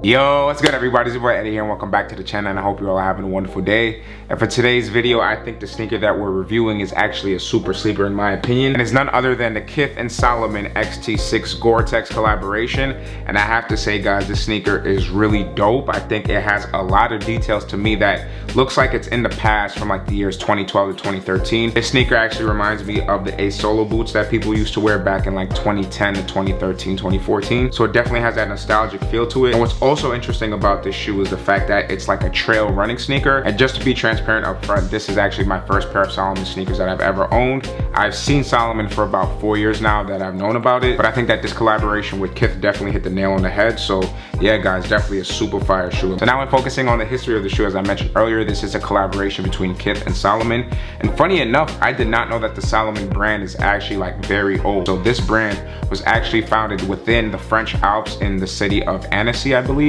Yo, what's good everybody? It's your boy Eddie here and welcome back to the channel, and I hope you're all having a wonderful day. And for today's video, I think the sneaker that we're reviewing is actually a super sleeper in my opinion, and it's none other than the Kith and Salomon XT-6 Gore-Tex collaboration. And I have to say guys, this sneaker is really dope. I think it has a lot of details to me that looks like it's in the past from like the years 2012 to 2013. This sneaker actually reminds me of the Solo boots that people used to wear back in like 2010 to 2013, 2014. So it definitely has that nostalgic feel to it. And what's also interesting about this shoe is the fact that it's like a trail running sneaker. And just to be transparent up front, this is actually my first pair of Salomon sneakers that I've ever owned. I've seen Salomon for about 4 years now that I've known about it, but I think that this collaboration with Kith definitely hit the nail on the head. So yeah guys, definitely a super fire shoe. So now when focusing on the history of the shoe, as I mentioned earlier, this is a collaboration between Kith and Salomon. And funny enough, I did not know that the Salomon brand is actually like very old. So this brand was actually founded within the French Alps in the city of Annecy, I believe,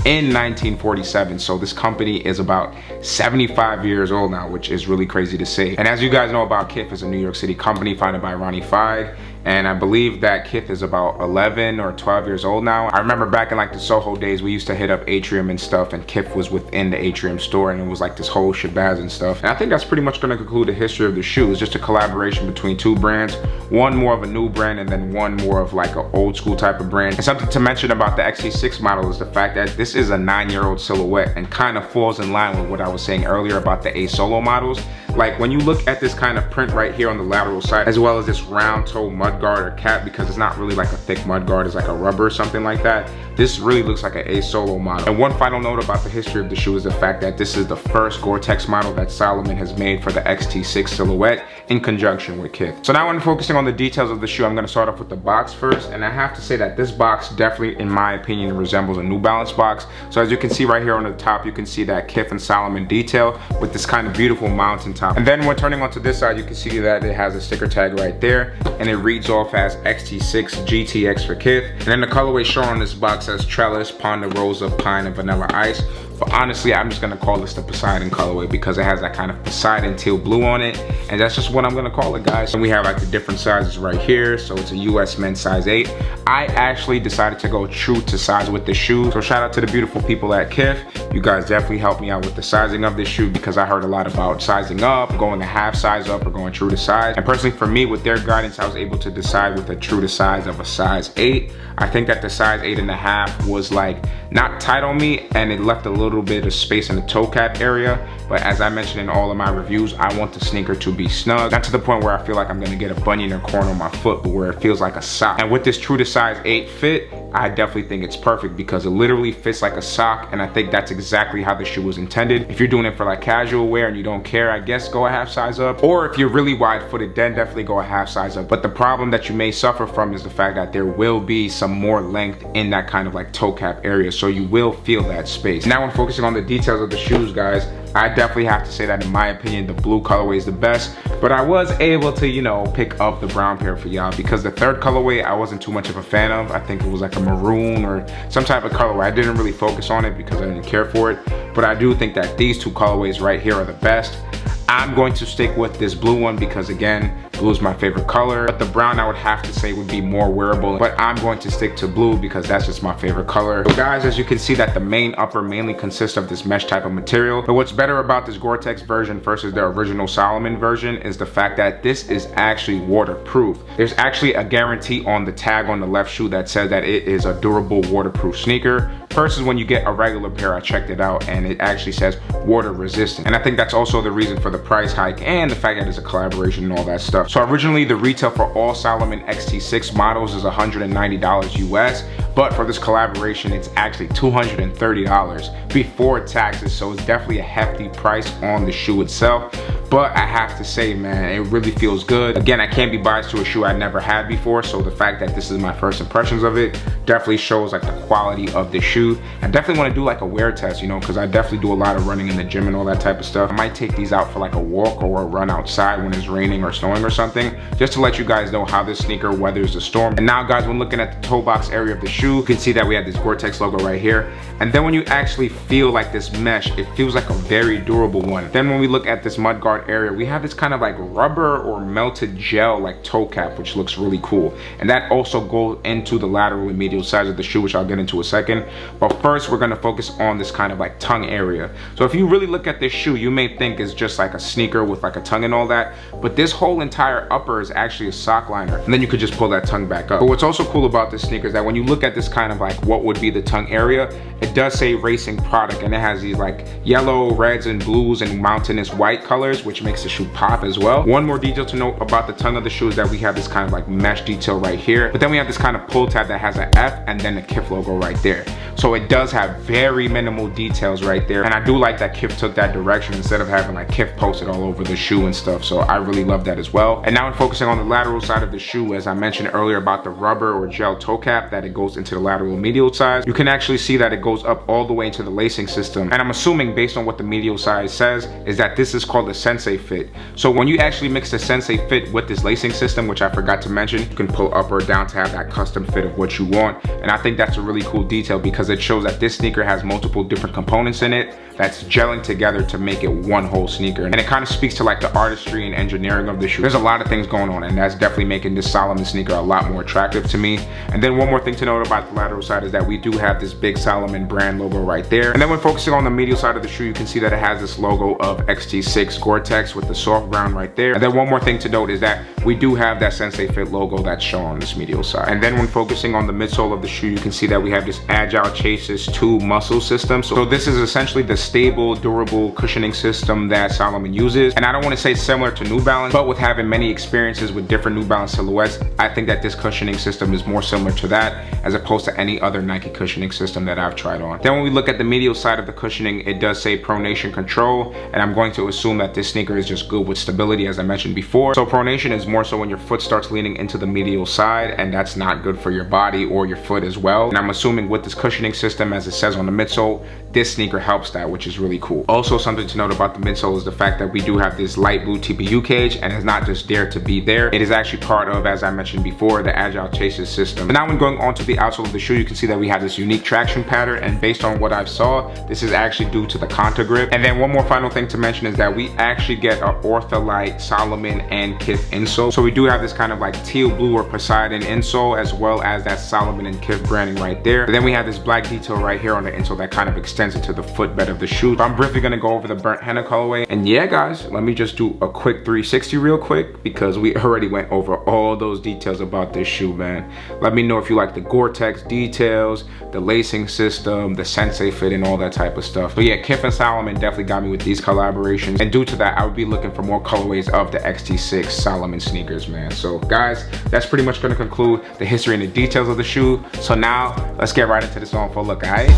in 1947. So this company is about 75 years old now, which is really crazy to say. And as you guys know about Kith, is a New York City company founded by Ronnie Fieg. And I believe that Kith is about 11 or 12 years old now. I remember back in like the Soho days, we used to hit up Atrium and stuff, and Kith was within the Atrium store, and it was like this whole shabazz and stuff. And I think that's pretty much gonna conclude the history of the shoe. It's just a collaboration between two brands, one more of a new brand and then one more of like an old school type of brand. And something to mention about the XT-6 model is the fact that this is a 9-year-old silhouette, and kind of falls in line with what I was saying earlier about the Solo models. Like when you look at this kind of print right here on the lateral side, as well as this round toe mud guard or cap, because it's not really like a thick mud guard, it's like a rubber or something like that, this really looks like a Solo model. And one final note about the history of the shoe is the fact that this is the first Gore-Tex model that Salomon has made for the XT-6 silhouette in conjunction with Kith. So now when focusing on the details of the shoe, I'm going to start off with the box first. And I have to say that this box definitely, in my opinion, resembles a New Balance box. So as you can see right here on the top, you can see that Kith and Salomon detail with this kind of beautiful mountain top. And then when turning onto this side, you can see that it has a sticker tag right there, and it reads off as XT-6 GTX for Kith. And then the colorway shown on this box says Trellis, Ponda, Rosa, Pine, and Vanilla Ice. But honestly, I'm just gonna call this the Poseidon colorway because it has that kind of Poseidon teal blue on it, and that's just what I'm gonna call it, guys. And we have like the different sizes right here. So it's a US men's size 8. I actually decided to go true to size with the shoe. So shout out to the beautiful people at Kith. You guys definitely helped me out with the sizing of this shoe, because I heard a lot about sizing up, going a half size up, or going true to size. And personally for me, with their guidance, I was able to decide with a true to size of a size 8. I think that the size 8.5 was like not tight on me, and it left a little bit of space in the toe cap area. But as I mentioned in all of my reviews, I want the sneaker to be snug, not to the point where I feel like I'm gonna get a bunion or corn on my foot, but where it feels like a sock. And with this true to size 8 fit, I definitely think it's perfect, because it literally fits like a sock, and I think that's exactly how the shoe was intended. If you're doing it for like casual wear and you don't care, I guess go a half size up. Or if you're really wide footed, then definitely go a half size up. But the problem that you may suffer from is the fact that there will be some more length in that kind of like toe cap area, so you will feel that space. Now when focusing on the details of the shoes, guys, I definitely have to say that in my opinion, the blue colorway is the best, but I was able to, you know, pick up the brown pair for y'all, because the third colorway I wasn't too much of a fan of. I think it was like a maroon or some type of colorway. I didn't really focus on it because I didn't care for it, but I do think that these two colorways right here are the best. I'm going to stick with this blue one because, again, blue is my favorite color. But the brown, I would have to say, would be more wearable. But I'm going to stick to blue because that's just my favorite color. So guys, as you can see, that the main upper mainly consists of this mesh type of material. But what's better about this Gore-Tex version versus the original Salomon version is the fact that this is actually waterproof. There's actually a guarantee on the tag on the left shoe that says that it is a durable waterproof sneaker, versus when you get a regular pair. I checked it out and it actually says water resistant. And I think that's also the reason for the price hike and the fact that it's a collaboration and all that stuff. So originally the retail for all Salomon XT-6 models is $190 US, but for this collaboration it's actually $230 before taxes. So it's definitely a hefty price on the shoe itself. But I have to say, man, it really feels good. Again, I can't be biased to a shoe I never had before, so the fact that this is my first impressions of it definitely shows like the quality of the shoe. I definitely want to do like a wear test, you know, because I definitely do a lot of running in the gym and all that type of stuff. I might take these out for like a walk or a run outside when it's raining or snowing or something, just to let you guys know how this sneaker weathers the storm. And now guys, when looking at the toe box area of the shoe, you can see that we have this Gore-Tex logo right here. And then when you actually feel like this mesh, it feels like a very durable one. Then when we look at this mudguard area, we have this kind of like rubber or melted gel like toe cap, which looks really cool. And that also goes into the lateral and medial medial sides of the shoe, which I'll get into a second. But first, we're gonna focus on this kind of like tongue area. So if you really look at this shoe, you may think it's just like a sneaker with like a tongue and all that, but this whole entire upper is actually a sock liner, and then you could just pull that tongue back up. But what's also cool about this sneaker is that when you look at this kind of like what would be the tongue area, it does say racing product, and it has these like yellow, reds, and blues and mountainous white colors, which makes the shoe pop as well. One more detail to note about the tongue of the shoe is that we have this kind of like mesh detail right here, but then we have this kind of pull tab that has an F and then the Kith logo right there. So it does have very minimal details right there, and I do like that Kith took that direction instead of having like Kith posted all over the shoe and stuff. So I really love that as well. And now I'm focusing on the lateral side of the shoe. As I mentioned earlier about the rubber or gel toe cap, that it goes into the lateral medial size, you can actually see that it goes up all the way into the lacing system. And I'm assuming, based on what the medial size says, is that this is called the Sensei fit. So when you actually mix the Sensei fit with this lacing system, which I forgot to mention, you can pull up or down to have that custom fit of what you want. And I think that's a really cool detail because it shows that this sneaker has multiple different components in it that's gelling together to make it one whole sneaker. And it kind of speaks to like the artistry and engineering of the shoe. There's a lot of things going on, and that's definitely making this Salomon sneaker a lot more attractive to me. And then one more thing to note about the lateral side is that we do have this big Salomon brand logo right there. And then when focusing on the medial side of the shoe, you can see that it has this logo of XT-6 Gore-Tex with the soft ground right there. And then one more thing to note is that we do have that Sensei fit logo that's shown on this medial side. And then when focusing on the midsole of the shoe, you can see that we have this Agile Chases 2 muscle system. So this is essentially the stable, durable cushioning system that Salomon uses. And I don't want to say similar to New Balance, but with having many experiences with different New Balance silhouettes, I think that this cushioning system is more similar to that as opposed to any other Nike cushioning system that I've tried on. Then when we look at the medial side of the cushioning, it does say pronation control, and I'm going to assume that this sneaker is just good with stability, as I mentioned before. So pronation is more so when your foot starts leaning into the medial side, and that's not good for your body or your foot as well. And I'm assuming with this cushioning system, as it says on the midsole, this sneaker helps that, which is really cool. Also, something to note about the midsole is the fact that we do have this light blue TPU cage, and it's not just there to be there. It is actually part of, as I mentioned before, the Agile Chases system. And now when going on to the outsole of the shoe, you can see that we have this unique traction pattern, and based on what I saw, this is actually due to the contour grip. And then one more final thing to mention is that we actually get an Ortholite, Salomon, and Kith insole. So we do have this kind of like teal blue or Poseidon insole, as well as that Salomon and Kith branding right there. And then we have this black detail right here on the insole that kind of extends into the footbed of the shoe. So I'm briefly gonna go over the burnt henna colorway. And yeah, guys, let me just do a quick 360 real quick because we already went over all those details about this shoe, man. Let me know if you like the Gore-Tex details, the lacing system, the Sensei fit, and all that type of stuff. But yeah, Kith and Salomon definitely got me with these collaborations. And due to that, I would be looking for more colorways of the XT-6 Salomon sneakers, man. So guys, that's pretty much gonna conclude the history and the details of the shoe. So now, let's get right into this on for a look, alright?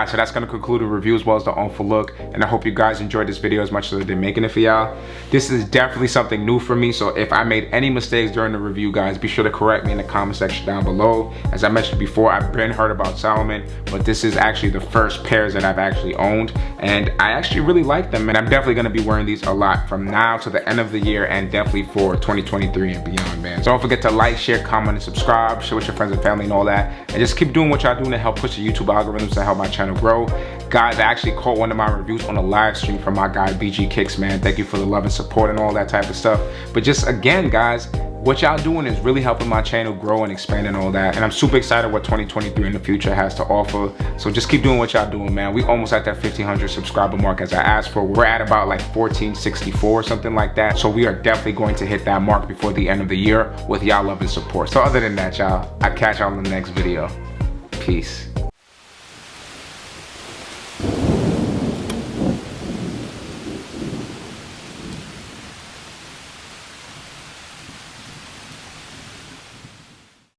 So that's gonna conclude the review as well as the on for look, and I hope you guys enjoyed this video as much as I did making it for y'all. This is definitely something new for me, so if I made any mistakes during the review, guys, be sure to correct me in the comment section down below. As I mentioned before, I've been heard about Salomon, but this is actually the first pairs that I've actually owned, and I actually really like them, and I'm definitely gonna be wearing these a lot from now to the end of the year, and definitely for 2023 and beyond, man. So don't forget to like, share, comment, and subscribe, share with your friends and family and all that, and just keep doing what y'all doing to help push the YouTube algorithms to help my channel grow. Guys, I actually caught one of my reviews on a live stream from my guy BG Kicks, man. Thank you for the love and support and all that type of stuff. But just again, guys, what y'all doing is really helping my channel grow and expand and all that. And I'm super excited what 2023 in the future has to offer. So just keep doing what y'all doing, man. We almost at that 1,500 subscriber mark as I asked for. We're at about like 1,464 or something like that. So we are definitely going to hit that mark before the end of the year with y'all love and support. So other than that, y'all, I'll catch y'all in the next video. Peace.